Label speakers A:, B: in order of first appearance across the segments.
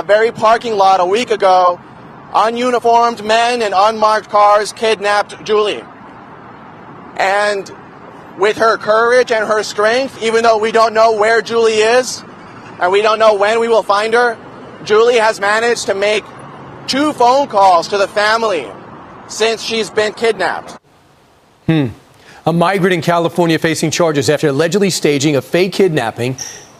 A: very parking lot a week ago, ununiformed men in unmarked cars kidnapped Julie. And with her courage and her strength, even though we don't know where Julie is, and we don't know when we will find her, Julie has managed to make 2 phone calls to the family since she's been kidnapped.
B: A migrant in California facing charges after allegedly staging a fake kidnapping,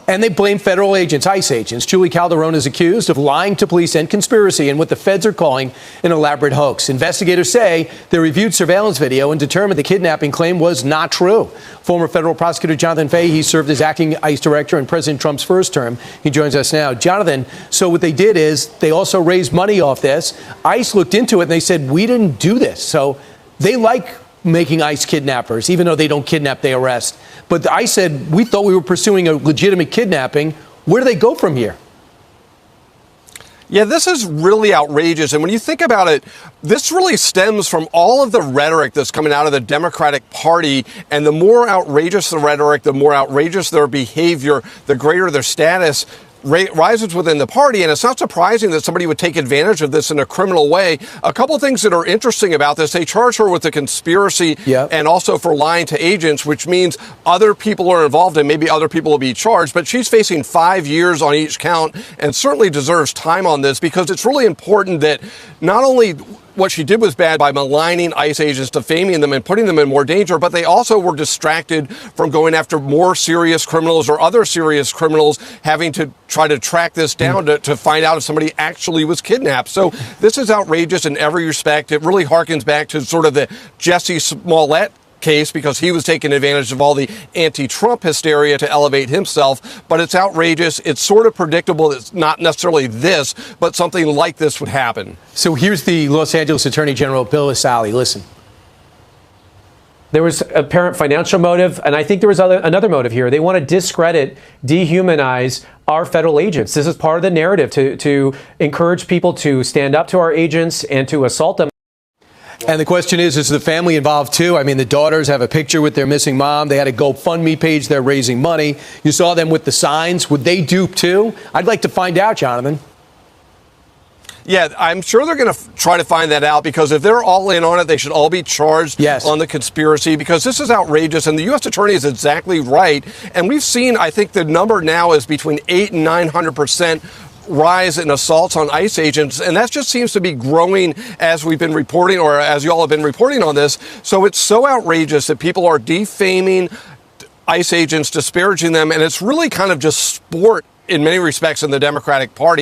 B: and they blame federal agents, ICE agents. Julie Calderon is accused of lying to police and conspiracy in what the feds are calling an elaborate hoax. Investigators say they reviewed surveillance video and determined the kidnapping claim was not true. Former federal prosecutor Jonathan Fahey served as acting ICE director in President Trump's first term. He joins us now. Jonathan, so what they did is they also raised money off this. ICE looked into it and they said, we didn't do this. So they like making ICE kidnappers, even though they don't kidnap, they arrest. But ICE said, we thought we were pursuing a legitimate kidnapping. Where do they go from here?
C: Yeah, this is really outrageous. And when you think about it, this really stems from all of the rhetoric that's coming out of the Democratic Party. And the more outrageous the rhetoric, the more outrageous their behavior, the greater their status rises within the party. And it's not surprising that somebody would take advantage of this in a criminal way. A couple of things that are interesting about this: they charge her with a conspiracy and also for lying to agents, which means other people are involved and maybe other people will be charged. But she's facing 5 years on each count and certainly deserves time on this, because it's really important that not only what she did was bad by maligning ICE agents, defaming them, and putting them in more danger, but they also were distracted from going after more serious criminals or other serious criminals, having to try to track this down to find out if somebody actually was kidnapped. So this is outrageous in every respect. It really harkens back to sort of the Jussie Smollett case, because he was taking advantage of all the anti-Trump hysteria to elevate himself. But it's outrageous. It's sort of predictable. It's not necessarily this, but something like this would happen.
B: So here's the Los Angeles Attorney General, Bill Asali. Listen.
D: There was apparent financial motive, and I think there was another motive here. They want to discredit, dehumanize our federal agents. This is part of the narrative to encourage people to stand up to our agents and to assault them.
B: And the question is the family involved too? I mean, the daughters have a picture with their missing mom. They had a GoFundMe page. They're raising money. You saw them with the signs. Would they dupe too? I'd like to find out, Jonathan.
C: Yeah, I'm sure they're going to try to find that out, because if they're all in on it, they should all be charged on the conspiracy, because this is outrageous. And the U.S. attorney is exactly right. And we've seen, I think the number now is between 800% and 900% rise in assaults on ICE agents, and that just seems to be growing as we've been reporting, or as you all have been reporting on this. So it's so outrageous that people are defaming ICE agents, disparaging them, and it's really kind of just sport in many respects in the Democratic Party.